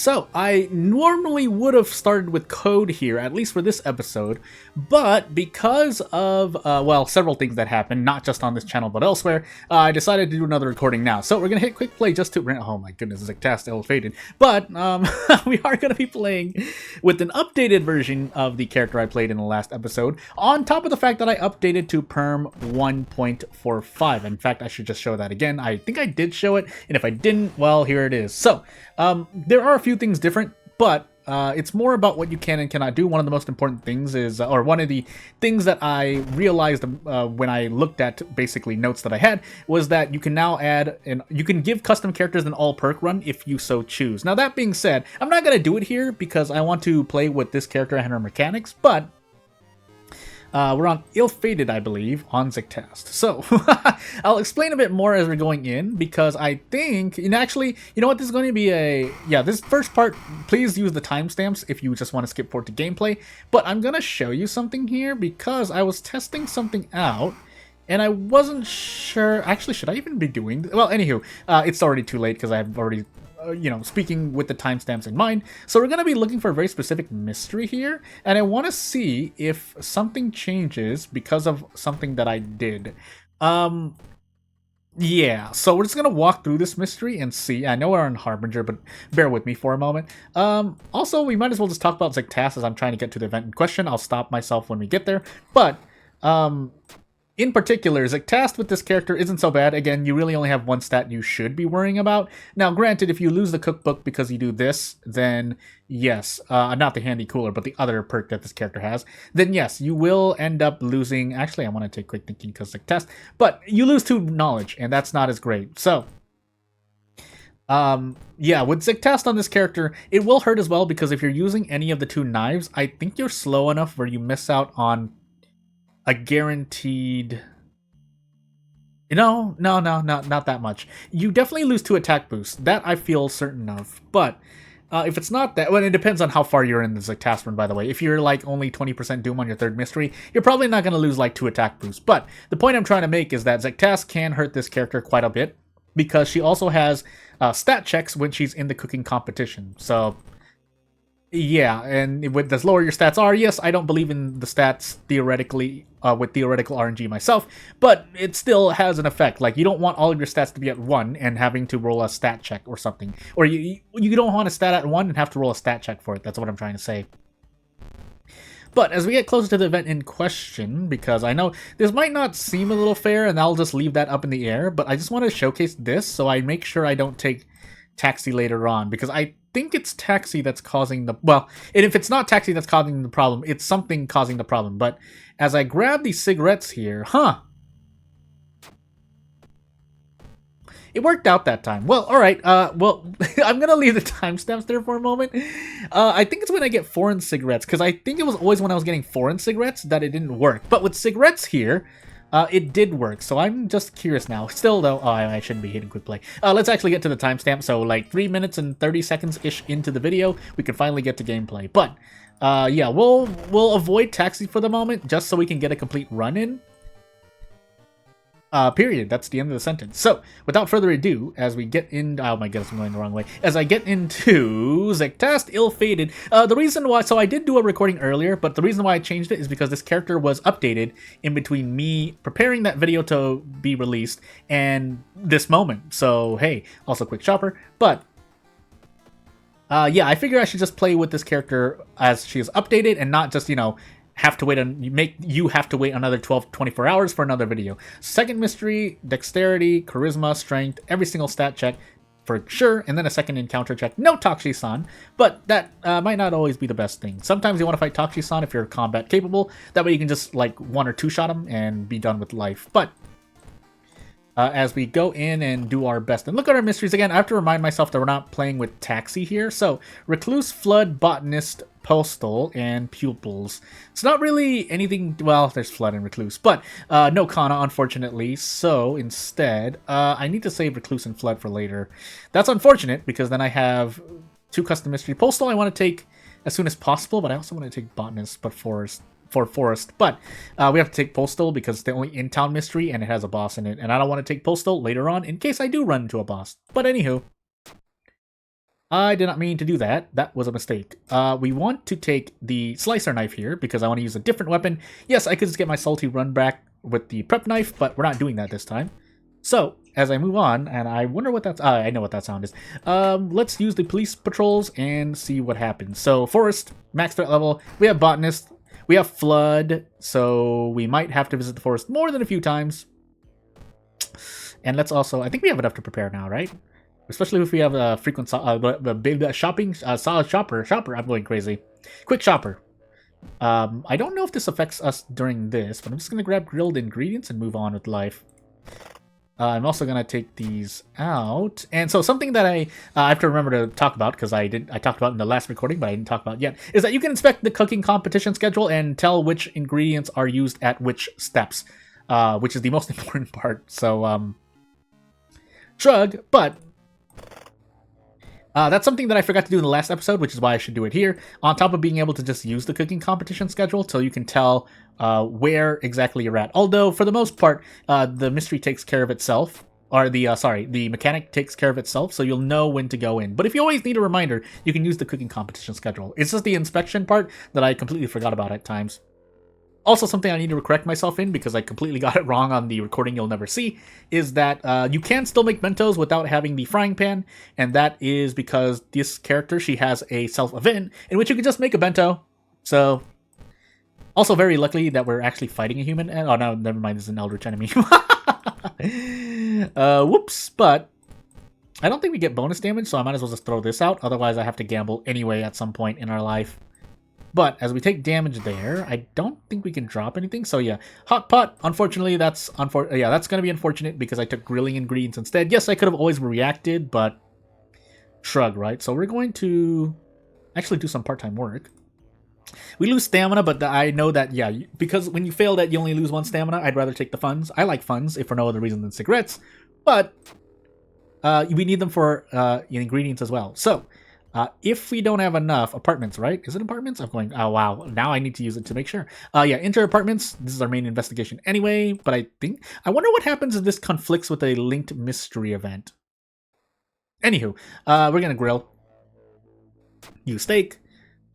So, I normally would have started with code here, at least for this episode, but because of, well, several things that happened, not just on this channel but elsewhere, I decided to do another recording now. So, we're going to hit quick play just to, oh my goodness, Zectast ill-fated, but we are going to be playing with an updated version of the character I played in the last episode, on top of the fact that I updated to PERM 1.45. In fact, I should just show that again. I think I did show it, and if I didn't, well, here it is. So, there are a few things different, but it's more about what you can and cannot do. One of the most important things is, or one of the things that I realized when I looked at basically notes that I had, was that you can now add, and you can give custom characters an all perk run if you so choose. Now that being said, I'm not going to do it here because I want to play with this character and her mechanics, but we're on ill-fated, I believe, on Zectast. So, I'll explain a bit more as we're going in, because I think, and actually, you know what, this is going to be this first part, please use the timestamps if you just want to skip forward to gameplay, but I'm going to show you something here, because I was testing something out, and I wasn't sure, actually, should I even be doing this? Well, anywho, it's already too late, because I've already speaking with the timestamps in mind. So we're going to be looking for a very specific mystery here, and I want to see if something changes because of something that I did. Yeah, so we're just going to walk through this mystery and see. I know we're on Harbinger, but bear with me for a moment. Also, we might as well just talk about Zectast as I'm trying to get to the event in question. I'll stop myself when we get there, but in particular, Zectast with this character isn't so bad. Again, you really only have one stat you should be worrying about. Now, granted, if you lose the cookbook because you do this, then yes, not the handy cooler, but the other perk that this character has, then yes, you will end up losing. Actually, I want to take quick thinking because Zectast, but you lose 2 knowledge, and that's not as great. So, yeah, with Zectast on this character, it will hurt as well, because if you're using any of the 2 knives, I think you're slow enough where you miss out on a guaranteed... No, not that much. You definitely lose 2 attack boosts. That I feel certain of. But if it's not that... Well, it depends on how far you're in the Zectast run, by the way. If you're like only 20% Doom on your 3rd mystery, you're probably not going to lose like 2 attack boosts. But the point I'm trying to make is that Zectast can hurt this character quite a bit, because she also has stat checks when she's in the cooking competition. So... yeah, and with as lower your stats are, yes, I don't believe in the stats theoretically, with theoretical RNG myself, but it still has an effect. Like, you don't want all of your stats to be at 1 and having to roll a stat check or something. Or you don't want a stat at 1 and have to roll a stat check for it. That's what I'm trying to say. But as we get closer to the event in question, because I know this might not seem a little fair, and I'll just leave that up in the air, but I just want to showcase this so I make sure I don't take Taxi later on, because I think it's Taxi that's causing the... Well, and if it's not Taxi that's causing the problem, it's something causing the problem. But as I grab these cigarettes here... It worked out that time. Well, alright, well, I'm gonna leave the timestamps there for a moment. I think it's when I get foreign cigarettes, because I think it was always when I was getting foreign cigarettes that it didn't work. But with cigarettes here... it did work, so I'm just curious now. Still, though, I shouldn't be hitting quick play. Let's actually get to the timestamp. So, like 3 minutes and 30 seconds-ish into the video, we can finally get to gameplay. But, yeah, we'll avoid Taxi for the moment, just so we can get a complete run-in. Period. That's the end of the sentence. So, without further ado, as we get in... Oh my goodness, I'm going the wrong way. As I get into Zectast Ill-Fated, the reason why... So, I did do a recording earlier, but the reason why I changed it is because this character was updated in between me preparing that video to be released and this moment. So, hey, also quick shopper. But... yeah, I figure I should just play with this character as she is updated and not just, have to wait another 24 hours for another video. Second mystery, dexterity, charisma, strength, every single stat check for sure, and then a second encounter check. No Takshi-san, but that might not always be the best thing. Sometimes you want to fight Takshi-san if you're combat capable. That way you can just like 1 or 2 shot him and be done with life. But as we go in and do our best and look at our mysteries again, I have to remind myself that we're not playing with Taxi here. So Recluse, Flood, Botanist, Postal, and Pupils. It's not really anything... Well, there's Flood and Recluse, but no Kana, unfortunately. So instead, I need to save Recluse and Flood for later. That's unfortunate, because then I have 2 custom mystery. Postal I want to take as soon as possible, but I also want to take Botanist, but Forest. But we have to take Postal because it's the only in-town mystery and it has a boss in it, and I don't want to take Postal later on in case I do run into a boss. But anywho, I did not mean to do that. That was a mistake. We want to take the slicer knife here because I want to use a different weapon. Yes, I could just get my salty run back with the prep knife, but we're not doing that this time. So, as I move on, and I wonder what that's... I know what that sound is. Let's use the police patrols and see what happens. So, forest, max threat level. We have botanist. We have flood, so we might have to visit the forest more than a few times. And let's also... I think we have enough to prepare now, right? Especially if we have a frequent big shopping solid shopper. I'm going crazy. Quick shopper. I don't know if this affects us during this, but I'm just gonna grab grilled ingredients and move on with life. I'm also gonna take these out, and so something that I have to remember to talk about because I talked about in the last recording, but I didn't talk about yet, is that you can inspect the cooking competition schedule and tell which ingredients are used at which steps, which is the most important part. So shrug, but. That's something that I forgot to do in the last episode, which is why I should do it here. On top of being able to just use the cooking competition schedule, so you can tell where exactly you're at. Although, for the most part, the mystery takes care of itself. Or the mechanic takes care of itself, so you'll know when to go in. But if you always need a reminder, you can use the cooking competition schedule. It's just the inspection part that I completely forgot about at times. Also, something I need to correct myself in, because I completely got it wrong on the recording you'll never see, is that you can still make bentos without having the frying pan, and that is because this character, she has a self-event in which you can just make a bento. So, also very lucky that we're actually fighting a human. Oh no, never mind, this is an Eldritch enemy. Whoops, but I don't think we get bonus damage, so I might as well just throw this out. Otherwise, I have to gamble anyway at some point in our life. But as we take damage there, I don't think we can drop anything. So yeah, hot pot. Unfortunately, that's going to be unfortunate because I took grilling ingredients instead. Yes, I could have always reacted, but shrug, right? So we're going to actually do some part-time work. We lose stamina, but I know that, yeah, because when you fail that you only lose 1 stamina, I'd rather take the funds. I like funds, if for no other reason than cigarettes, but we need them for ingredients as well. So if we don't have enough apartments, right? Is it apartments? I'm going, oh wow, now I need to use it to make sure. Yeah, enter apartments. This is our main investigation anyway, but I wonder what happens if this conflicts with a linked mystery event. Anywho, we're gonna grill. Use steak.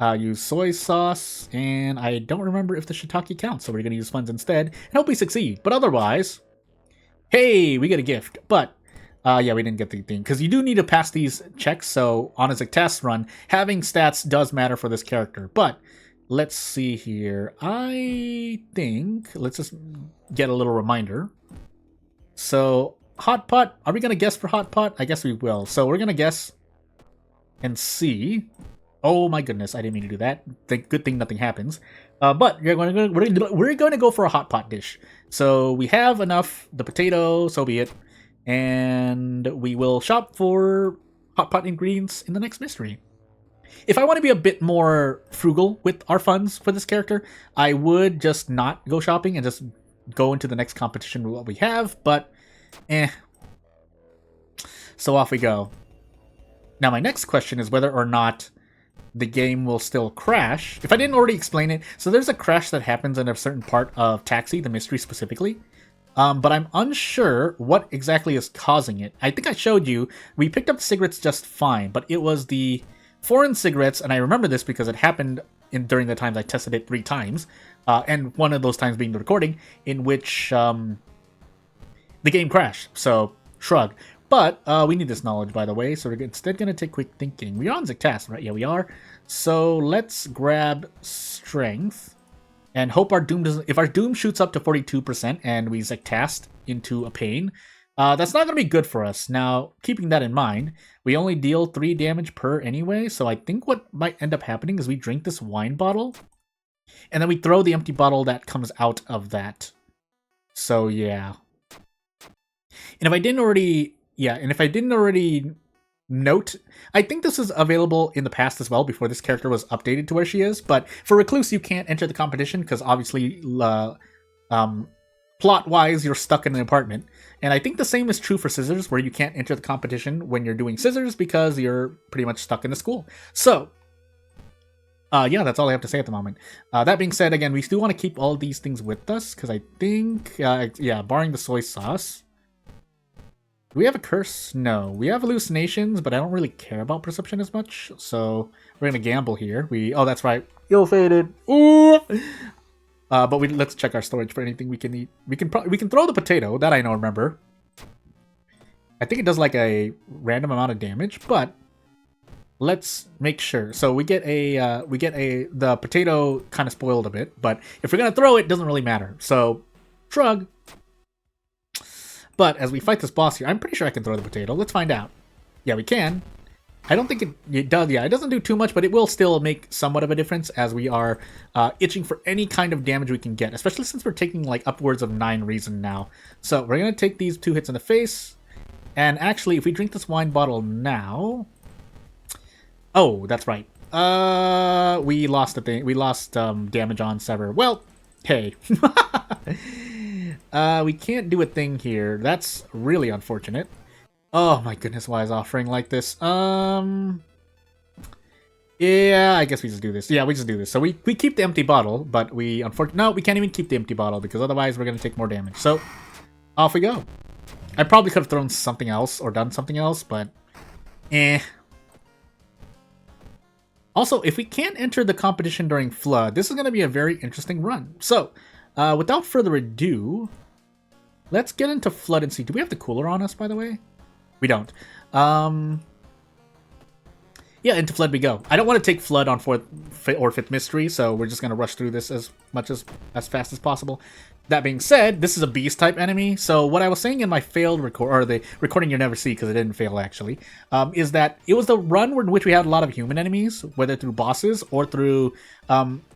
Use soy sauce, and I don't remember if the shiitake counts, so we're gonna use funds instead, and hope we succeed. But otherwise, hey, we get a gift. But yeah, we didn't get the thing, because you do need to pass these checks, so on as a test run, having stats does matter for this character. But let's see here. I think, let's just get a little reminder. So, hot pot, are we going to guess for hot pot? I guess we will. So we're going to guess and see. Oh my goodness, I didn't mean to do that. Good thing nothing happens. But we're going to go for a hot pot dish. So we have enough, the potato, so be it. And we will shop for hot pot ingredients in the next mystery. If I want to be a bit more frugal with our funds for this character, I would just not go shopping and just go into the next competition with what we have, but so off we go. Now my next question is whether or not the game will still crash. If I didn't already explain it, so there's a crash that happens in a certain part of Taxi, the mystery specifically. But I'm unsure what exactly is causing it. I think I showed you, we picked up cigarettes just fine, but it was the foreign cigarettes, and I remember this because it happened during the times I tested it 3 times, and one of those times being the recording, in which the game crashed, so shrug. But we need this knowledge, by the way, so we're instead going to take quick thinking. We're on Zictast, right? Yeah, we are. So let's grab strength. And hope our Doom doesn't... If our Doom shoots up to 42% and we Zectast into a pain, that's not going to be good for us. Now, keeping that in mind, we only deal 3 damage per anyway, so I think what might end up happening is we drink this wine bottle, and then we throw the empty bottle that comes out of that. So, yeah. And if I didn't already... Yeah, and if I didn't already note, I think this is available in the past as well before this character was updated to where she is, but for Recluse you can't enter the competition because obviously plot-wise you're stuck in an apartment, and I think the same is true for Scissors, where you can't enter the competition when you're doing Scissors because you're pretty much stuck in the school. So yeah, that's all I have to say at the moment. That being said, again, we still want to keep all these things with us because I think yeah, barring the soy sauce, Do we have a curse? No. We have hallucinations, but I don't really care about perception as much, so we're gonna gamble here. Oh, that's right. Ill-fated. Ooh! But let's check our storage for anything we can eat. We can throw the potato, that I know, remember. I think it does like a random amount of damage, but let's make sure. So we get the potato kind of spoiled a bit, but if we're gonna throw it, doesn't really matter. So shrug. But as we fight this boss here, I'm pretty sure I can throw the potato. Let's find out. Yeah, we can. I don't think it does. Yeah, it doesn't do too much, but it will still make somewhat of a difference as we are itching for any kind of damage we can get, especially since we're taking like upwards of 9 reason now. So we're gonna take these 2 hits in the face. And actually, if we drink this wine bottle now... Oh, that's right. We lost the thing. We lost damage on Sever. Well, hey. We can't do a thing here. That's really unfortunate. Oh my goodness, why is offering like this? Yeah, I guess we just do this. Yeah, we just do this. So we keep the empty bottle, but no, we can't even keep the empty bottle because otherwise we're going to take more damage. So, off we go. I probably could have thrown something else or done something else, but eh. Also, if we can't enter the competition during Flood, this is going to be a very interesting run. So, without further ado, let's get into Flood and see. Do we have the cooler on us, by the way? We don't. Yeah, into Flood we go. I don't want to take Flood on 4th or 5th Mystery, so we're just going to rush through this as fast as possible. That being said, this is a beast-type enemy, so what I was saying in my failed the recording you never see because it didn't fail actually, is that it was the run in which we had a lot of human enemies, whether through bosses or through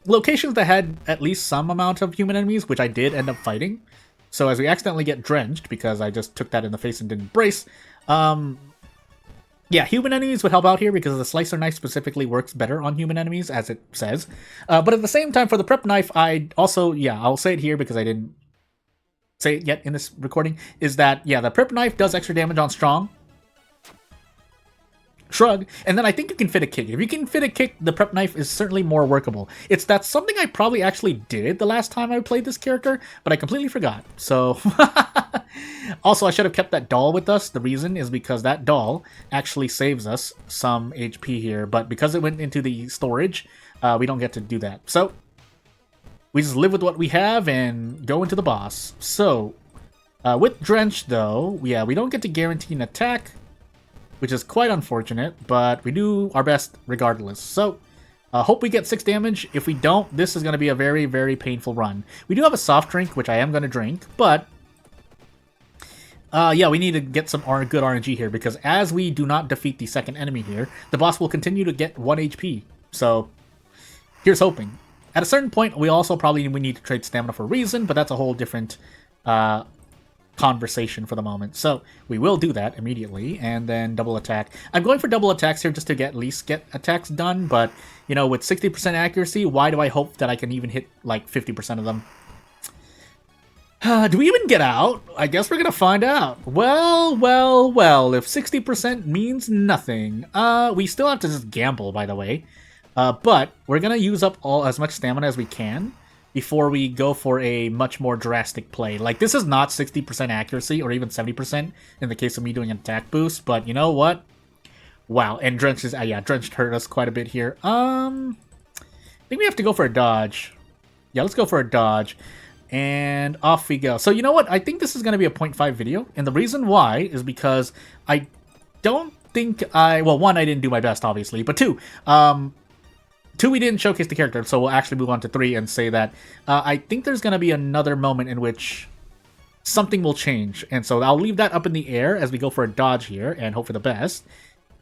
locations that had at least some amount of human enemies, which I did end up fighting. So as we accidentally get drenched, because I just took that in the face and didn't brace, yeah, human enemies would help out here because the slicer knife specifically works better on human enemies, as it says. But at the same time, for the prep knife, I'll say it here because I didn't say it yet in this recording, is that, yeah, the prep knife does extra damage on strong. Shrug. And then I think you can fit a kick. If you can fit a kick, the prep knife is certainly more workable. That's something I probably actually did the last time I played this character, but I completely forgot. So, also I should have kept that doll with us. The reason is because that doll actually saves us some HP here, but because it went into the storage, we don't get to do that. So, we just live with what we have and go into the boss. So, with Drench though, yeah, we don't get to guarantee an attack, which is quite unfortunate, but we do our best regardless. So, hope we get 6 damage. If we don't, this is going to be a very, very painful run. We do have a soft drink, which I am going to drink, but yeah, we need to get some good RNG here, because as we do not defeat the second enemy here, the boss will continue to get 1 HP. So, here's hoping. At a certain point, we need to trade stamina for reason, but that's a whole different conversation for the moment. So we will do that immediately, and then double attack. I'm going for double attacks here just to at least get attacks done, but you know, with 60% accuracy, why do I hope that I can even hit like 50% of them? Do we even get out? I guess we're gonna find out. Well, if 60% means nothing, we still have to just gamble, by the way. But we're gonna use up as much stamina as we can before we go for a much more drastic play. Like, this is not 60% accuracy, or even 70% in the case of me doing an attack boost, but you know what? Wow, and Drenched Drenched hurt us quite a bit here. I think we have to go for a dodge. Yeah, let's go for a dodge. And off we go. So you know what? I think this is going to be a 0.5 video, and the reason why is because I don't think well, 1, I didn't do my best, obviously, but 2, 2, we didn't showcase the character, so we'll actually move on to 3 and say that I think there's going to be another moment in which something will change. And so I'll leave that up in the air as we go for a dodge here and hope for the best.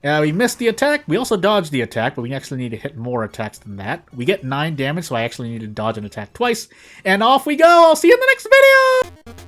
We missed the attack. We also dodged the attack, but we actually need to hit more attacks than that. We get 9 damage, so I actually need to dodge an attack twice. And off we go! I'll see you in the next video!